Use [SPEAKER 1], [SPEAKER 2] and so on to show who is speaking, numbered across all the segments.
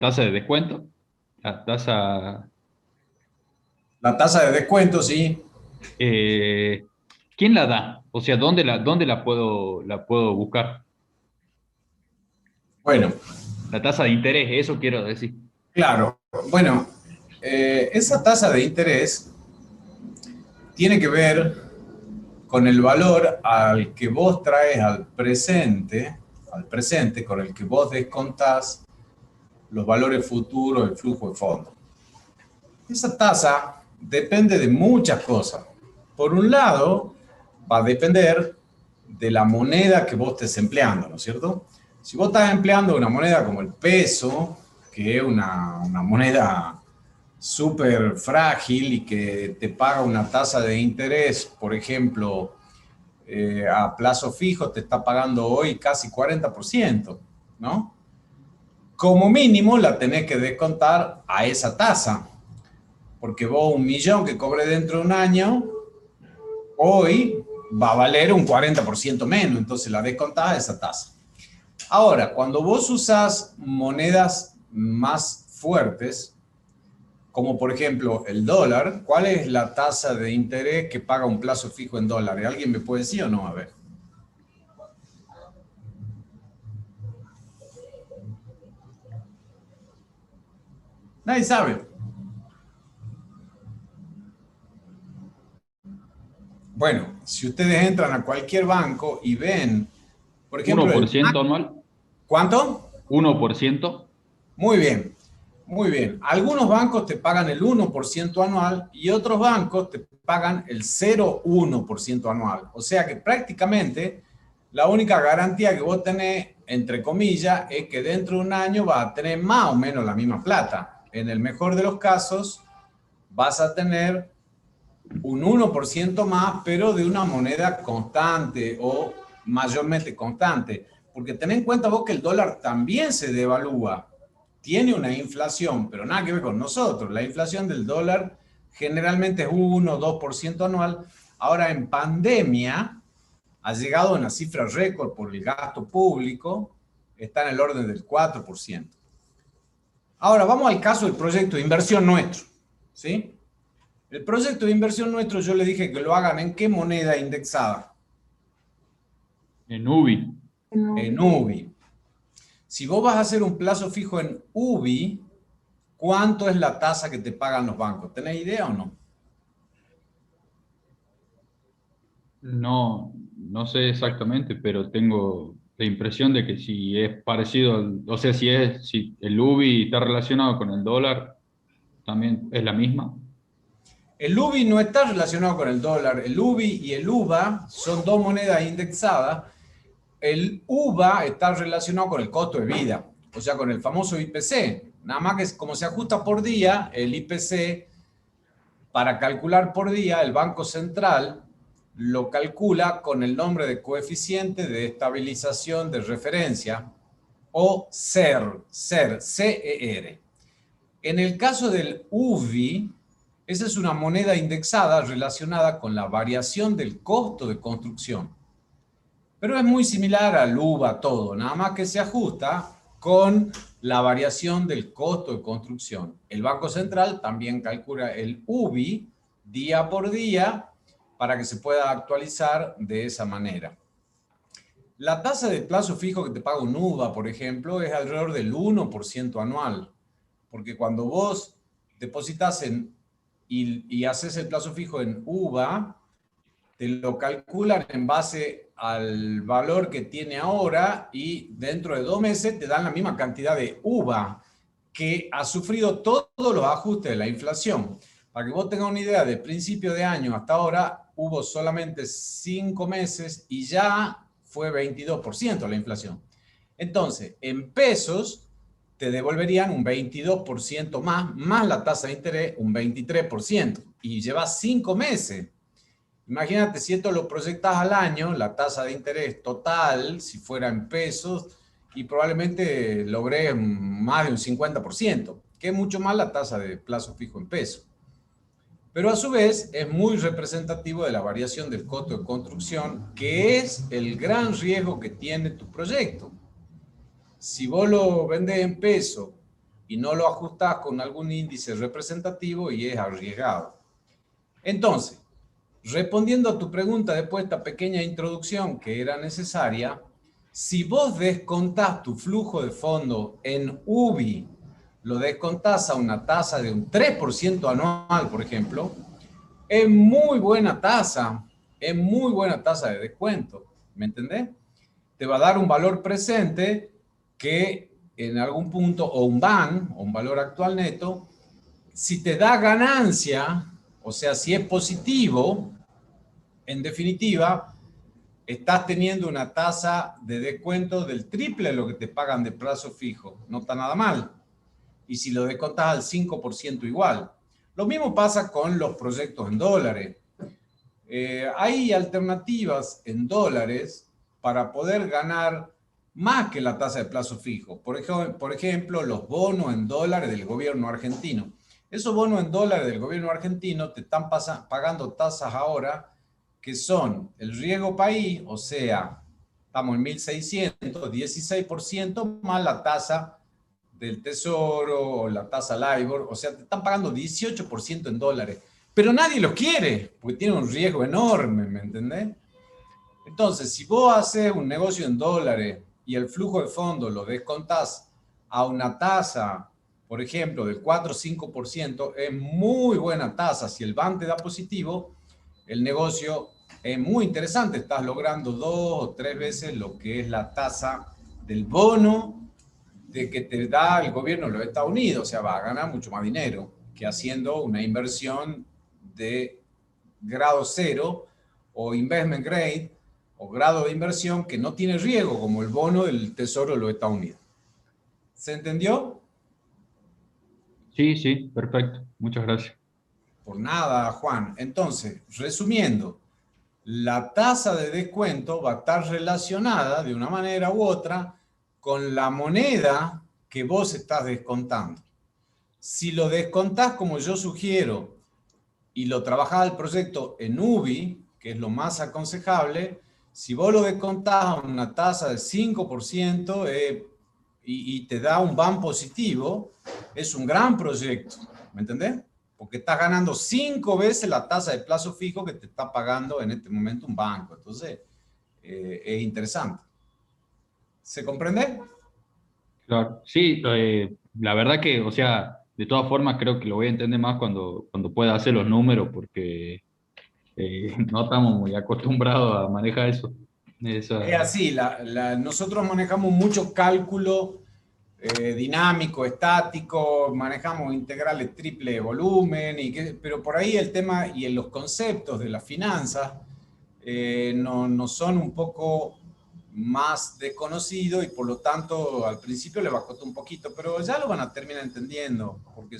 [SPEAKER 1] ¿Tasa de descuento? La tasa...
[SPEAKER 2] La tasa de descuento, sí.
[SPEAKER 1] eh, ¿Quién la da? O sea, ¿dónde la puedo buscar?
[SPEAKER 2] Bueno,
[SPEAKER 1] La tasa de interés, eso quiero decir.
[SPEAKER 2] claro. Bueno, esa tasa de interés tiene que ver con el valor al que vos traes al presente con el que vos descontás los valores futuros del flujo de fondo. Esa tasa depende de muchas cosas. Por un lado, va a depender de la moneda que vos estés empleando, ¿no es cierto? Si vos estás empleando una moneda como el peso, que es una moneda súper frágil y que te paga una tasa de interés, por ejemplo, a plazo fijo, te está pagando hoy casi 40%, ¿no? Como mínimo la tenés que descontar a esa tasa, porque vos 1.000.000 que cobre dentro de un año, hoy va a valer un 40% menos, entonces la descontás a esa tasa. Ahora, cuando vos usás monedas más fuertes, como por ejemplo el dólar, ¿cuál es la tasa de interés que paga un plazo fijo en dólares? ¿Alguien me puede decir o no? A ver. Nadie sabe. Bueno, si ustedes entran a cualquier banco y ven, por
[SPEAKER 1] Uno
[SPEAKER 2] ejemplo,
[SPEAKER 1] por ciento anual?
[SPEAKER 2] ¿cuánto?
[SPEAKER 1] 1%.
[SPEAKER 2] Muy bien, muy bien. Algunos bancos te pagan el 1% anual y otros bancos te pagan el 0,1% anual. O sea que prácticamente la única garantía que vos tenés, entre comillas, es que dentro de un año vas a tener más o menos la misma plata. En el mejor de los casos, vas a tener un 1% más, pero de una moneda constante o mayormente constante. Porque ten en cuenta vos que el dólar también se devalúa. Tiene una inflación, pero nada que ver con nosotros. La inflación del dólar generalmente es 1 o 2% anual. Ahora, en pandemia, ha llegado a una cifra récord por el gasto público, está en el orden del 4%. Ahora, vamos al caso del proyecto de inversión nuestro. ¿Sí? El proyecto de inversión nuestro, yo le dije que lo hagan en qué moneda indexada.
[SPEAKER 1] En UBI.
[SPEAKER 2] En UBI. Si vos vas a hacer un plazo fijo en UBI, ¿cuánto es la tasa que te pagan los bancos? ¿Tenés idea o no?
[SPEAKER 1] No, no sé exactamente, pero tengo la impresión de que si es parecido, o sea, si el UBI está relacionado con el dólar, también es la misma.
[SPEAKER 2] El UBI no está relacionado con el dólar. El UBI y el UVA son dos monedas indexadas. El UVA está relacionado con el costo de vida, o sea, con el famoso IPC. Nada más que como se ajusta por día, el IPC, para calcular por día, el Banco Central lo calcula con el nombre de coeficiente de estabilización de referencia o CER. En el caso del UVI, esa es una moneda indexada relacionada con la variación del costo de construcción. Pero es muy similar al UVA todo, nada más que se ajusta con la variación del costo de construcción. El Banco Central también calcula el UBI día por día para que se pueda actualizar de esa manera. La tasa de plazo fijo que te paga un UVA, por ejemplo, es alrededor del 1% anual, porque cuando vos depositas y haces el plazo fijo en UVA, te lo calculan en base al valor que tiene ahora y dentro de 2 meses te dan la misma cantidad de uva que ha sufrido todos los ajustes de la inflación. Para que vos tengas una idea, de principio de año hasta ahora hubo solamente 5 meses y ya fue 22% la inflación. Entonces, en pesos te devolverían un 22% más la tasa de interés, un 23%, y llevas 5 meses. Imagínate, si esto lo proyectas al año, la tasa de interés total, si fuera en pesos, y probablemente logré más de un 50%, que es mucho más la tasa de plazo fijo en pesos. Pero a su vez es muy representativo de la variación del costo de construcción, que es el gran riesgo que tiene tu proyecto. Si vos lo vendés en peso y no lo ajustás con algún índice representativo y es arriesgado. Entonces, respondiendo a tu pregunta después de esta pequeña introducción que era necesaria, si vos descontás tu flujo de fondo en UBI, lo descontás a una tasa de un 3% anual, por ejemplo, es muy buena tasa, es muy buena tasa de descuento, ¿me entendés? Te va a dar un valor presente que en algún punto, o un BAN, o un valor actual neto, si te da ganancia, o sea, si es positivo, en definitiva, estás teniendo una tasa de descuento del triple de lo que te pagan de plazo fijo. No está nada mal. Y si lo descontas al 5% igual. Lo mismo pasa con los proyectos en dólares. Hay alternativas en dólares para poder ganar más que la tasa de plazo fijo. Por ejemplo, los bonos en dólares del gobierno argentino. Esos bonos en dólares del gobierno argentino te están pagando tasas ahora que son el riesgo país, o sea, estamos en 1.600, 16% más la tasa del Tesoro o la tasa LIBOR, o sea, te están pagando 18% en dólares, pero nadie los quiere, porque tiene un riesgo enorme, ¿me entendés? Entonces, si vos haces un negocio en dólares y el flujo de fondos lo descontás a una tasa, por ejemplo, del 4 o 5%, es muy buena tasa. Si el BAN te da positivo, el negocio es muy interesante. Estás logrando 2 o 3 veces lo que es la tasa del bono de que te da el gobierno de los Estados Unidos. O sea, va a ganar mucho más dinero que haciendo una inversión de grado cero o investment grade o grado de inversión que no tiene riesgo, como el bono del Tesoro de los Estados Unidos. ¿Se entendió?
[SPEAKER 1] Sí, sí, perfecto. Muchas gracias.
[SPEAKER 2] Por nada, Juan. Entonces, resumiendo, la tasa de descuento va a estar relacionada de una manera u otra con la moneda que vos estás descontando. Si lo descontás como yo sugiero y lo trabajás el proyecto en UBI, que es lo más aconsejable, si vos lo descontás a una tasa del 5% y te da un BAN positivo, es un gran proyecto, ¿me entendés? Porque estás ganando 5 veces la tasa de plazo fijo que te está pagando en este momento un banco. Entonces, es interesante. ¿Se comprende?
[SPEAKER 1] Claro. Sí, la verdad que, o sea, de todas formas creo que lo voy a entender más cuando pueda hacer los números, porque no estamos muy acostumbrados a manejar eso.
[SPEAKER 2] Es
[SPEAKER 1] Esa,
[SPEAKER 2] así, nosotros manejamos mucho cálculo dinámico, estático, manejamos integrales triple volumen, pero por ahí el tema y en los conceptos de las finanzas no son un poco más desconocidos y por lo tanto al principio le va a costar un poquito, pero ya lo van a terminar entendiendo porque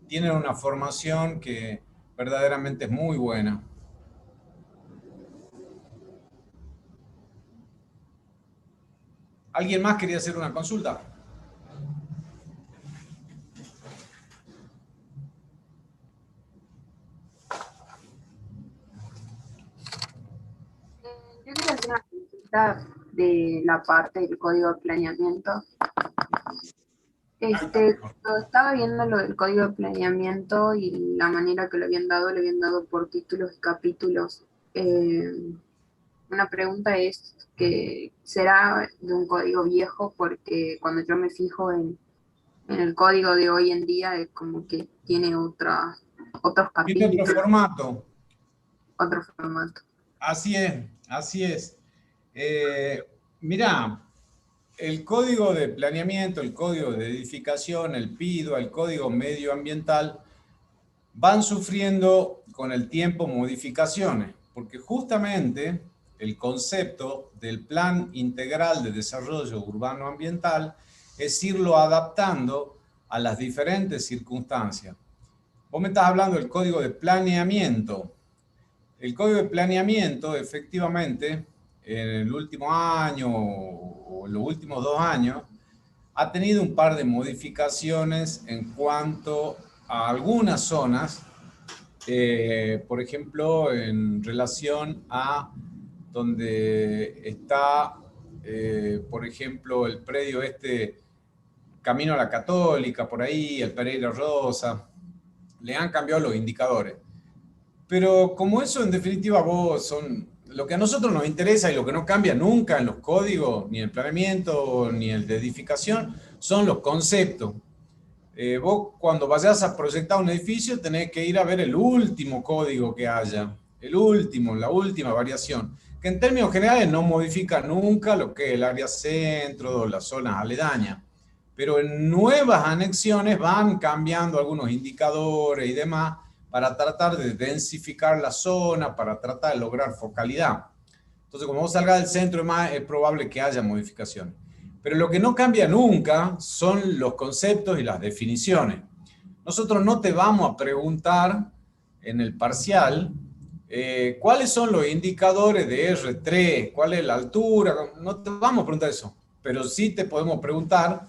[SPEAKER 2] tienen una formación que verdaderamente es muy buena. ¿Alguien más quería hacer una consulta?
[SPEAKER 3] Yo quería hacer una consulta de la parte del código de planeamiento. Cuando estaba viendo lo del código de planeamiento y la manera que lo habían dado por títulos y capítulos. Eh, una pregunta es que será de un código viejo porque cuando yo me fijo en el código de hoy en día es como que tiene otros
[SPEAKER 2] Tiene otro
[SPEAKER 3] capítulos,
[SPEAKER 2] formato.
[SPEAKER 3] otro formato.
[SPEAKER 2] Así es, así es. Eh, Mirá, el código de planeamiento, el código de edificación, el PIDO, el código medioambiental, van sufriendo con el tiempo modificaciones, porque justamente el concepto del Plan Integral de Desarrollo Urbano Ambiental es irlo adaptando a las diferentes circunstancias. Vos me estás hablando del código de planeamiento. El código de planeamiento, efectivamente, en el último año o en los últimos 2 años, ha tenido un par de modificaciones en cuanto a algunas zonas, por ejemplo, en relación a donde está, por ejemplo, el predio este Camino a la Católica, por ahí, el Pereira Rosa, le han cambiado los indicadores. Pero como eso en definitiva vos son, lo que a nosotros nos interesa y lo que no cambia nunca en los códigos, ni el planeamiento, ni el de edificación, son los conceptos. Vos cuando vayas a proyectar un edificio tenés que ir a ver el último código que haya, el último, la última variación, que en términos generales no modifica nunca lo que es el área centro o las zonas aledañas, pero en nuevas anexiones van cambiando algunos indicadores y demás para tratar de densificar la zona, para tratar de lograr focalidad. Entonces, como vos salgas del centro, es probable que haya modificaciones. Pero lo que no cambia nunca son los conceptos y las definiciones. Nosotros no te vamos a preguntar en el parcial cuáles son los indicadores de R3, cuál es la altura, no te vamos a preguntar eso, pero sí te podemos preguntar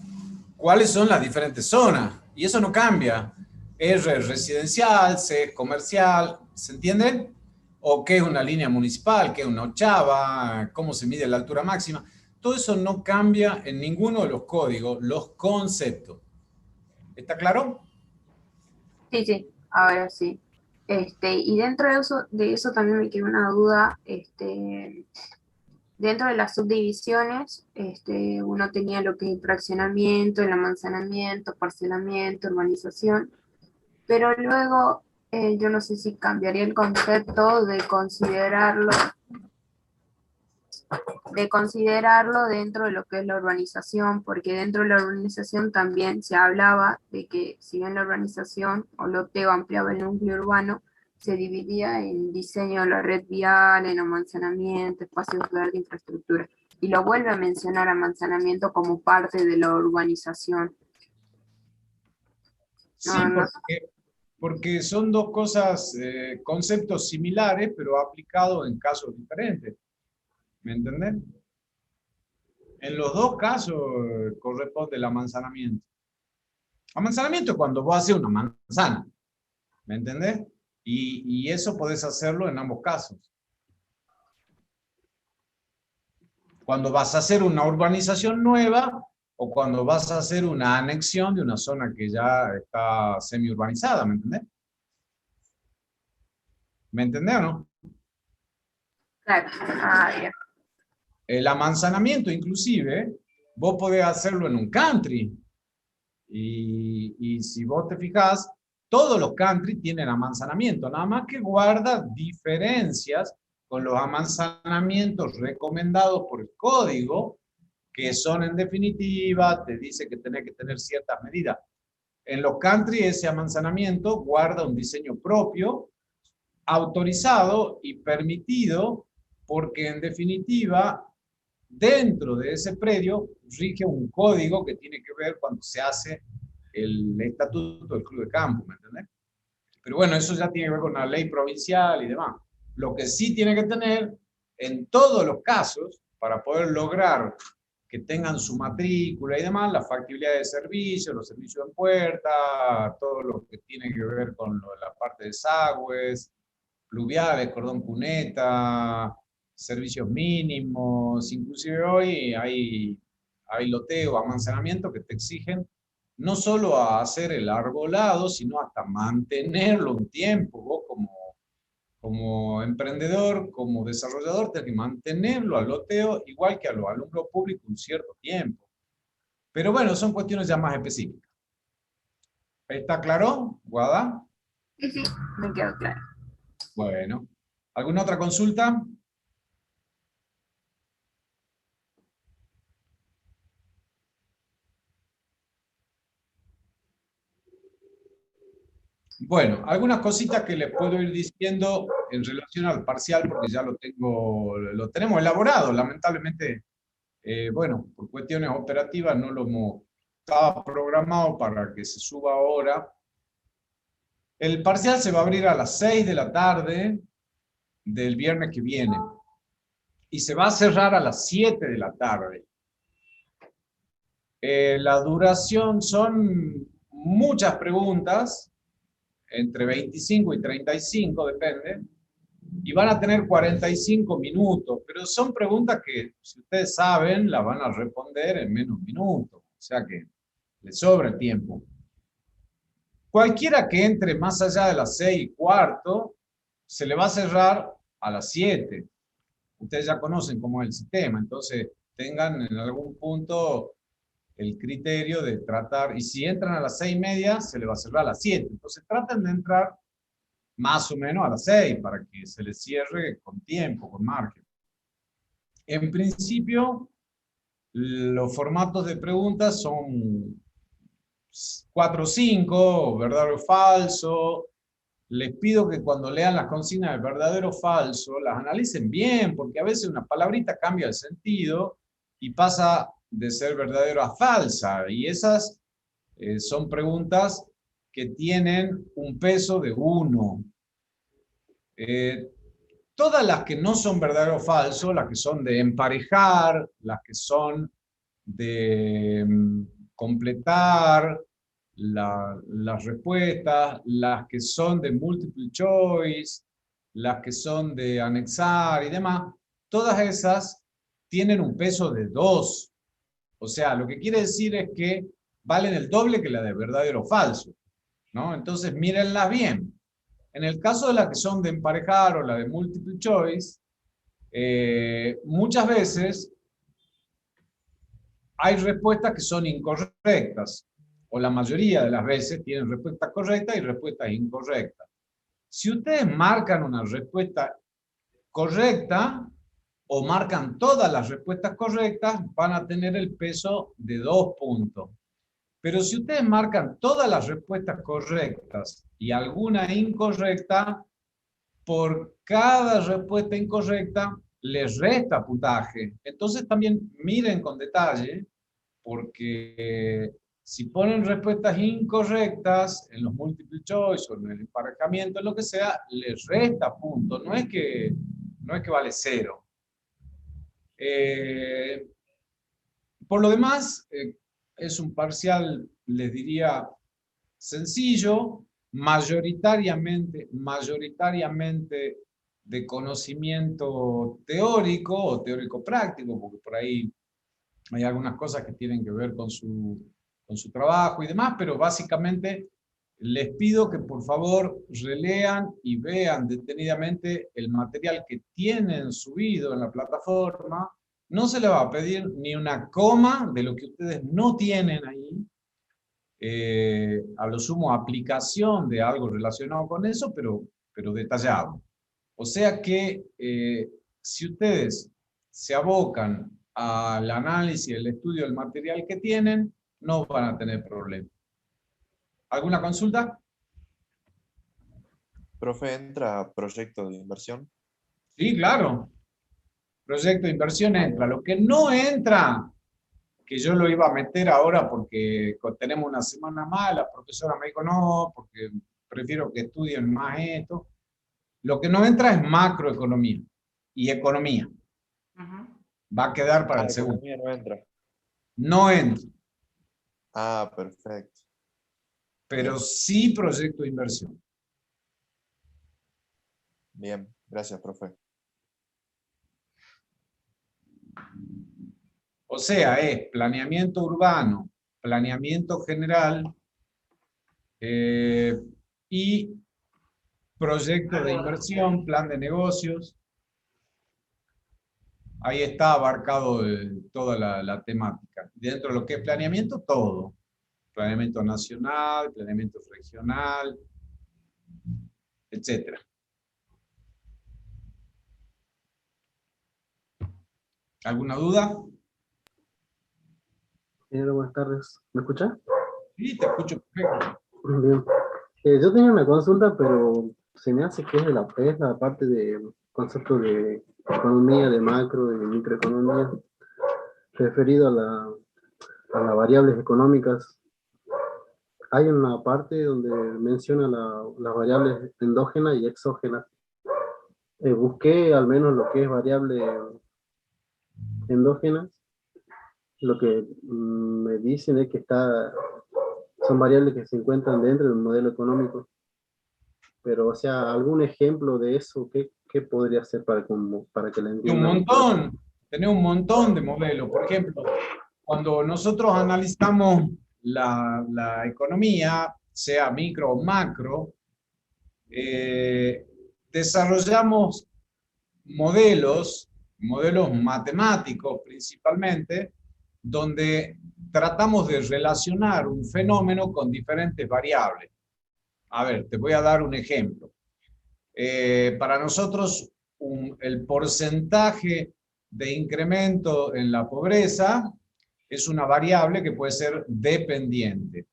[SPEAKER 2] cuáles son las diferentes zonas, y eso no cambia. R es residencial, C es comercial, ¿se entiende? O qué es una línea municipal, qué es una ochava, cómo se mide la altura máxima. Todo eso no cambia en ninguno de los códigos, los conceptos. ¿Está claro?
[SPEAKER 3] Sí, sí, ahora sí. Y dentro de eso también me quedó una duda, dentro de las subdivisiones, uno tenía lo que es el fraccionamiento, el amanzanamiento, parcelamiento, urbanización, pero luego yo no sé si cambiaría el concepto de considerarlo dentro de lo que es la urbanización, porque dentro de la urbanización también se hablaba de que si bien la urbanización o loteo ampliaba el núcleo urbano, se dividía en diseño de la red vial, en amanzanamiento, espacios verdes, infraestructura, y lo vuelve a mencionar amanzanamiento como parte de la urbanización.
[SPEAKER 2] Sí, porque son dos cosas, conceptos similares, pero aplicados en casos diferentes. ¿Me entendés? En los dos casos corresponde el amanzanamiento. Amanzanamiento es cuando vos haces una manzana, ¿me entendés? Y eso podés hacerlo en ambos casos. Cuando vas a hacer una urbanización nueva o cuando vas a hacer una anexión de una zona que ya está semi-urbanizada, ¿me entendés? ¿Me entendés o no?
[SPEAKER 3] Claro, ya.
[SPEAKER 2] El amanzanamiento, inclusive, vos podés hacerlo en un country. Y si vos te fijás, todos los country tienen amanzanamiento, nada más que guarda diferencias con los amanzanamientos recomendados por el código, que son en definitiva, te dice que tenés que tener ciertas medidas. En los country ese amanzanamiento guarda un diseño propio, autorizado y permitido, porque en definitiva, dentro de ese predio rige un código que tiene que ver cuando se hace el estatuto del club de campo, ¿me entendés? Pero bueno, eso ya tiene que ver con la ley provincial y demás. Lo que sí tiene que tener, en todos los casos, para poder lograr que tengan su matrícula y demás, la factibilidad de servicios, los servicios en puerta, todo lo que tiene que ver con la parte de desagües, pluviales, cordón cuneta, servicios mínimos, inclusive hoy hay loteo, amanzanamiento que te exigen no solo a hacer el arbolado, sino hasta mantenerlo un tiempo. Vos como emprendedor, como desarrollador, tenés que mantenerlo al loteo igual que a los alumnos públicos un cierto tiempo. Pero bueno, son cuestiones ya más específicas. ¿Está claro, Guada?
[SPEAKER 3] Sí, sí, me quedó claro.
[SPEAKER 2] Bueno. ¿Alguna otra consulta? Bueno, algunas cositas que les puedo ir diciendo en relación al parcial, porque ya lo tenemos elaborado. Lamentablemente, bueno, por cuestiones operativas no lo hemos, estaba programado para que se suba ahora. El parcial se va a abrir a las 6 de la tarde del viernes que viene y se va a cerrar a las 7 de la tarde. La duración son muchas preguntas, entre 25 y 35, depende, y van a tener 45 minutos, pero son preguntas que, si ustedes saben, las van a responder en menos minutos. O sea que le sobra el tiempo. Cualquiera que entre más allá de las 6:15, se le va a cerrar a las 7. Ustedes ya conocen cómo es el sistema, entonces tengan en algún punto el criterio de tratar, y si entran a las 6:30, se le va a cerrar a las 7. Entonces traten de entrar más o menos a las 6 para que se les cierre con tiempo, con margen. En principio, los formatos de preguntas son 4 o 5, verdadero o falso. Les pido que cuando lean las consignas de verdadero o falso, las analicen bien, porque a veces una palabrita cambia el sentido y pasa de ser verdadero a falsa. Y esas son preguntas que tienen un peso de 1. Todas las que no son verdadero o falso, las que son de emparejar, las que son de completar las respuestas, las que son de multiple choice, las que son de anexar y demás, todas esas tienen un peso de 2. O sea, lo que quiere decir es que valen el doble que la de verdadero o falso, ¿no? Entonces, mírenlas bien. En el caso de las que son de emparejar o la de multiple choice, muchas veces hay respuestas que son incorrectas, o la mayoría de las veces tienen respuestas correctas y respuestas incorrectas. Si ustedes marcan una respuesta correcta o marcan todas las respuestas correctas, van a tener el peso de 2 puntos. Pero si ustedes marcan todas las respuestas correctas y alguna incorrecta, por cada respuesta incorrecta les resta puntaje. Entonces también miren con detalle, porque si ponen respuestas incorrectas en los multiple choice o en el emparejamiento, en lo que sea, les resta puntos. No es que vale 0. Por lo demás, es un parcial, les diría, sencillo, mayoritariamente de conocimiento teórico o teórico práctico, porque por ahí hay algunas cosas que tienen que ver con su trabajo y demás, pero básicamente les pido que por favor relean y vean detenidamente el material que tienen subido en la plataforma. No se les va a pedir ni una coma de lo que ustedes no tienen ahí. A lo sumo aplicación de algo relacionado con eso, pero detallado. O sea que si ustedes se abocan al análisis y el estudio del material que tienen, no van a tener problema. ¿Alguna consulta?
[SPEAKER 4] Profe, ¿entra proyecto de inversión?
[SPEAKER 2] Sí, claro. Proyecto de inversión entra. Lo que no entra, que yo lo iba a meter ahora porque tenemos una semana más, la profesora me dijo no, porque prefiero que estudien más esto. Lo que no entra es macroeconomía y economía. Va a quedar para el segundo.
[SPEAKER 4] Economía no entra.
[SPEAKER 2] No entra,
[SPEAKER 4] Ah, perfecto.
[SPEAKER 2] pero sí proyecto de inversión.
[SPEAKER 4] Bien, gracias, profe.
[SPEAKER 2] O sea, es planeamiento urbano, planeamiento general y proyecto de inversión, plan de negocios. Ahí está abarcado toda la temática. Dentro de lo que es planeamiento, todo. Planeamiento nacional, planeamiento regional, etc. ¿Alguna duda?
[SPEAKER 5] Buenas tardes. ¿Me escucha?
[SPEAKER 2] Sí, te escucho perfecto.
[SPEAKER 5] Bien. Yo tenía una consulta, pero se me hace que es la parte de conceptos de economía, de macro, de microeconomía, referido a las variables económicas. Hay una parte donde menciona las variables endógenas y exógenas. Busqué al menos lo que es variable endógenas. Lo que me dicen es que son variables que se encuentran dentro del modelo económico. Pero, o sea, algún ejemplo de eso, ¿qué podría ser para que la entiendan?
[SPEAKER 2] Tenés un montón de modelos. Por ejemplo, cuando nosotros analizamos la economía, sea micro o macro, desarrollamos modelos matemáticos principalmente, donde tratamos de relacionar un fenómeno con diferentes variables. A ver, te voy a dar un ejemplo. Para nosotros, el porcentaje de incremento en la pobreza es una variable que puede ser dependiente.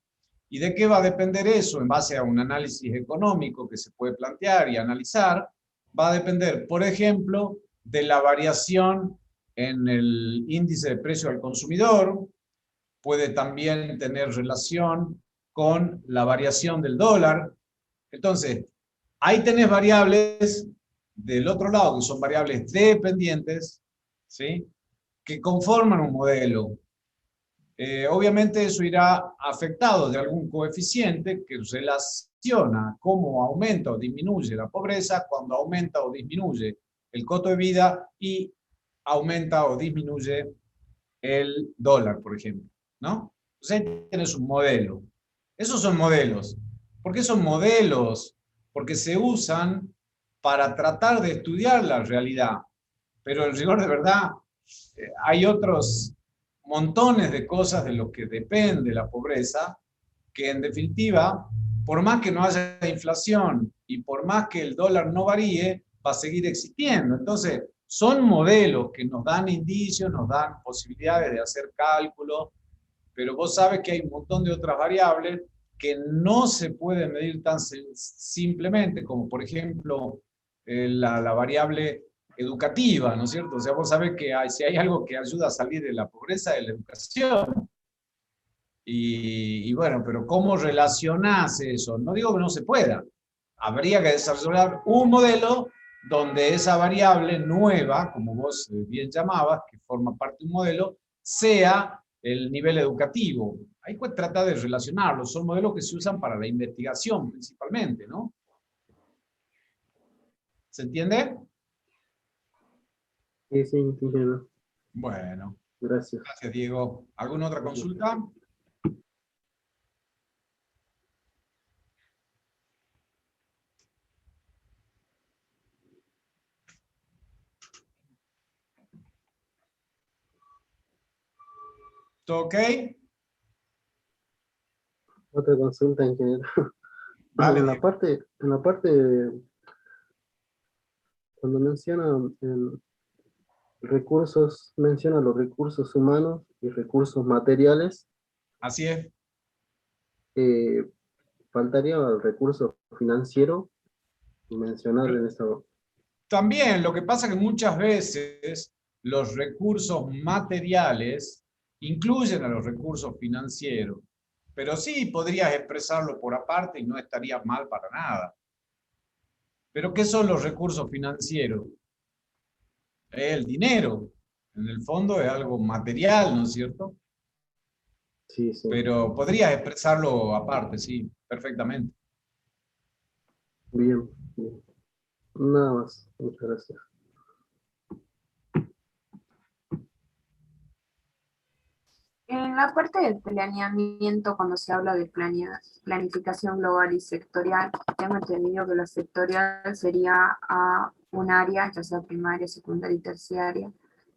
[SPEAKER 2] ¿Y de qué va a depender eso? En base a un análisis económico que se puede plantear y analizar, va a depender, por ejemplo, de la variación en el índice de precio al consumidor, puede también tener relación con la variación del dólar. Entonces, ahí tenés variables del otro lado, que son variables dependientes, ¿sí?, que conforman un modelo. Obviamente eso irá afectado de algún coeficiente que relaciona cómo aumenta o disminuye la pobreza cuando aumenta o disminuye el costo de vida y aumenta o disminuye el dólar, por ejemplo, ¿no? Entonces ahí tienes un modelo. Esos son modelos. ¿Por qué son modelos? Porque se usan para tratar de estudiar la realidad. Pero el rigor de verdad, hay otros montones de cosas de lo que depende la pobreza, que en definitiva, por más que no haya inflación y por más que el dólar no varíe, va a seguir existiendo. Entonces, son modelos que nos dan indicios, nos dan posibilidades de hacer cálculos, pero vos sabes que hay un montón de otras variables que no se pueden medir tan simplemente, como por ejemplo la variable educativa, ¿no es cierto? O sea, vos sabés que si hay algo que ayuda a salir de la pobreza es la educación. Y bueno, pero ¿cómo relacionás eso? No digo que no se pueda. Habría que desarrollar un modelo donde esa variable nueva, como vos bien llamabas, que forma parte de un modelo, sea el nivel educativo. Hay que tratar de relacionarlos. Son modelos que se usan para la investigación principalmente, ¿no? ¿Se entiende?
[SPEAKER 5] Sí, sí, entiendo.
[SPEAKER 2] Bueno,
[SPEAKER 5] Gracias.
[SPEAKER 2] gracias, Diego. ¿Alguna otra consulta? ¿Todo ok?
[SPEAKER 5] Otra consulta en general.
[SPEAKER 2] Vale,
[SPEAKER 5] En
[SPEAKER 2] Diego.
[SPEAKER 5] la parte, cuando menciona recursos, menciona los recursos humanos y recursos materiales,
[SPEAKER 2] Así es.
[SPEAKER 5] eh, faltaría el recurso financiero mencionar en esta.
[SPEAKER 2] También lo que pasa es que muchas veces los recursos materiales incluyen a los recursos financieros, pero sí podrías expresarlo por aparte y no estaría mal para nada. Pero ¿qué son los recursos financieros? El dinero. En el fondo es algo material, ¿no es cierto?
[SPEAKER 5] Sí, sí.
[SPEAKER 2] Pero podrías expresarlo aparte, sí, perfectamente.
[SPEAKER 5] Bien, bien. Nada más. Muchas gracias.
[SPEAKER 3] En la parte del planeamiento, cuando se habla de planificación global y sectorial, tengo entendido que la sectorial sería a un área, ya sea primaria, secundaria y terciaria,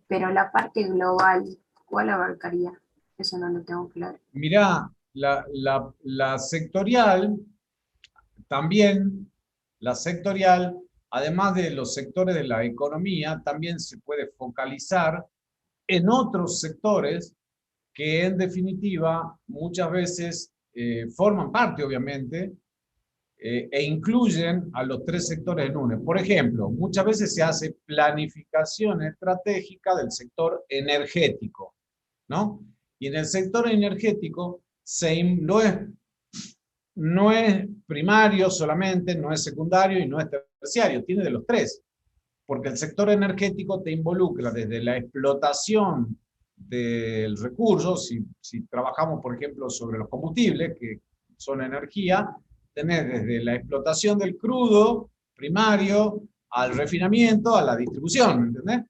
[SPEAKER 3] pero la parte global, ¿cuál abarcaría? Eso no lo tengo claro.
[SPEAKER 2] Mirá, la sectorial, también la sectorial, además de los sectores de la economía, también se puede focalizar en otros sectores que en definitiva muchas veces forman parte, obviamente, e incluyen a los tres sectores en uno. Por ejemplo, muchas veces se hace planificación estratégica del sector energético, ¿no? Y en el sector energético no es primario solamente, no es secundario y no es terciario, tiene de los tres, porque el sector energético te involucra desde la explotación del recurso, si trabajamos, por ejemplo, sobre los combustibles, que son energía, tenés desde la explotación del crudo primario al refinamiento, a la distribución, ¿me entendés?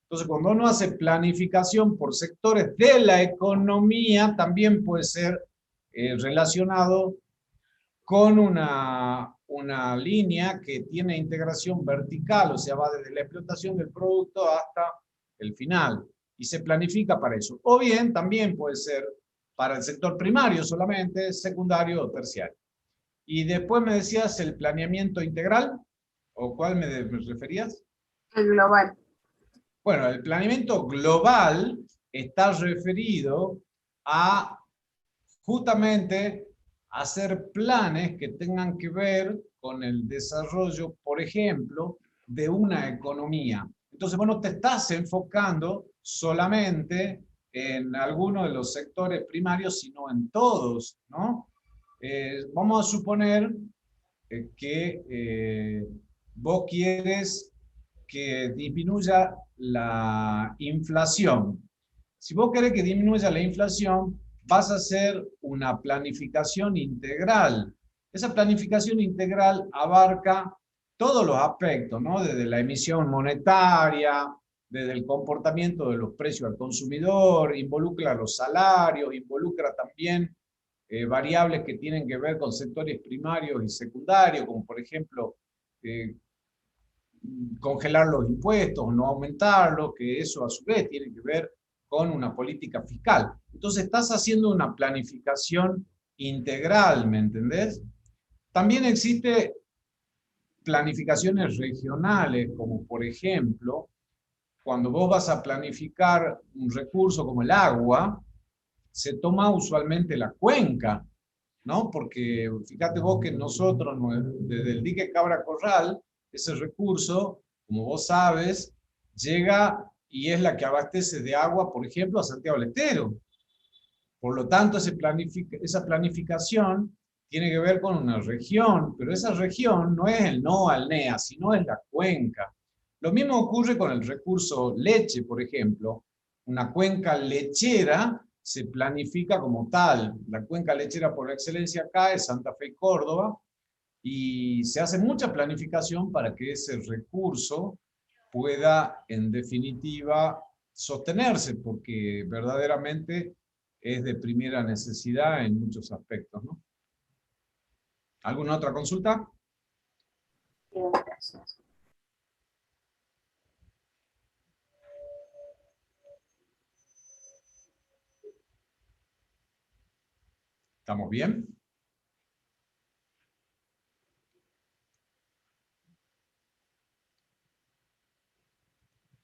[SPEAKER 2] Entonces, cuando uno hace planificación por sectores de la economía, también puede ser relacionado con una línea que tiene integración vertical, o sea, va desde la explotación del producto hasta el final, y se planifica para eso. O bien, también puede ser para el sector primario solamente, secundario o terciario. Y después me decías el planeamiento integral, ¿o cuál me referías?
[SPEAKER 3] El global.
[SPEAKER 2] Bueno, el planeamiento global está referido a justamente hacer planes que tengan que ver con el desarrollo, por ejemplo, de una economía. Entonces, bueno, te estás enfocando solamente en alguno de los sectores primarios, sino en todos, ¿no? Vamos a suponer que vos quieres que disminuya la inflación. Si vos querés que disminuya la inflación, vas a hacer una planificación integral. Esa planificación integral abarca todos los aspectos, ¿no? Desde la emisión monetaria, desde el comportamiento de los precios al consumidor, involucra los salarios, involucra también variables que tienen que ver con sectores primarios y secundarios, como por ejemplo congelar los impuestos, no aumentarlos, que eso a su vez tiene que ver con una política fiscal. Entonces estás haciendo una planificación integral, ¿me entendés? También existe planificaciones regionales, como por ejemplo, cuando vos vas a planificar un recurso como el agua, se toma usualmente la cuenca, ¿no? Porque fíjate vos que nosotros, desde el dique Cabra Corral, ese recurso, como vos sabes, llega y es la que abastece de agua, por ejemplo, a Santiago del Estero. Por lo tanto, esa planificación tiene que ver con una región, pero esa región no es el no al NEA, sino es la cuenca. Lo mismo ocurre con el recurso leche, por ejemplo. Una cuenca lechera se planifica como tal. La cuenca lechera por excelencia acá es Santa Fe y Córdoba, y se hace mucha planificación para que ese recurso pueda, en definitiva, sostenerse, porque verdaderamente es de primera necesidad en muchos aspectos, ¿no? ¿Alguna otra consulta?
[SPEAKER 3] Gracias.
[SPEAKER 2] ¿Estamos bien?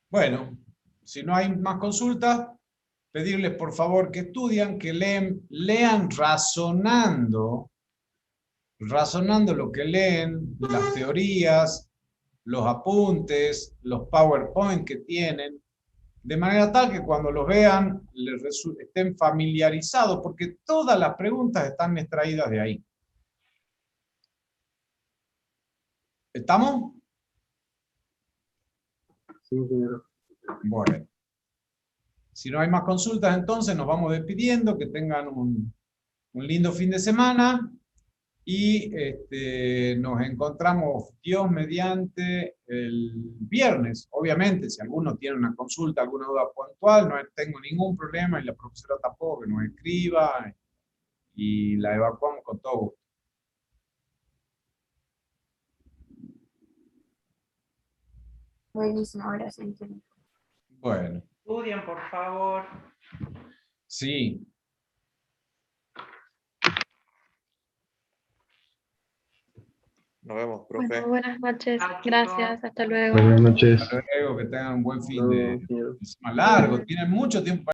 [SPEAKER 2] Bueno, si no hay más consultas, pedirles por favor que estudian, que lean razonando lo que leen, las teorías, los apuntes, los PowerPoint que tienen, de manera tal que cuando los vean estén familiarizados, porque todas las preguntas están extraídas de ahí. ¿Estamos?
[SPEAKER 5] Sí, ingeniero.
[SPEAKER 2] Bueno. Si no hay más consultas, entonces nos vamos despidiendo, que tengan un lindo fin de semana y nos encontramos, Dios mediante, el viernes. Obviamente, si alguno tiene una consulta, alguna duda puntual, no tengo ningún problema, y la profesora tampoco, que nos escriba y la evacuamos con todo gusto.
[SPEAKER 3] Buenísimo, gracias, ingeniero.
[SPEAKER 2] Bueno,
[SPEAKER 6] Estudian, por favor.
[SPEAKER 2] sí.
[SPEAKER 4] Nos vemos, profe.
[SPEAKER 7] Bueno, buenas noches.
[SPEAKER 6] Chao, chicos.
[SPEAKER 7] Gracias, hasta luego.
[SPEAKER 8] Buenas noches.
[SPEAKER 2] Hasta luego, que tengan un buen fin
[SPEAKER 5] No,
[SPEAKER 2] de
[SPEAKER 5] ingeniero.
[SPEAKER 2] semana largo. Tienen mucho tiempo.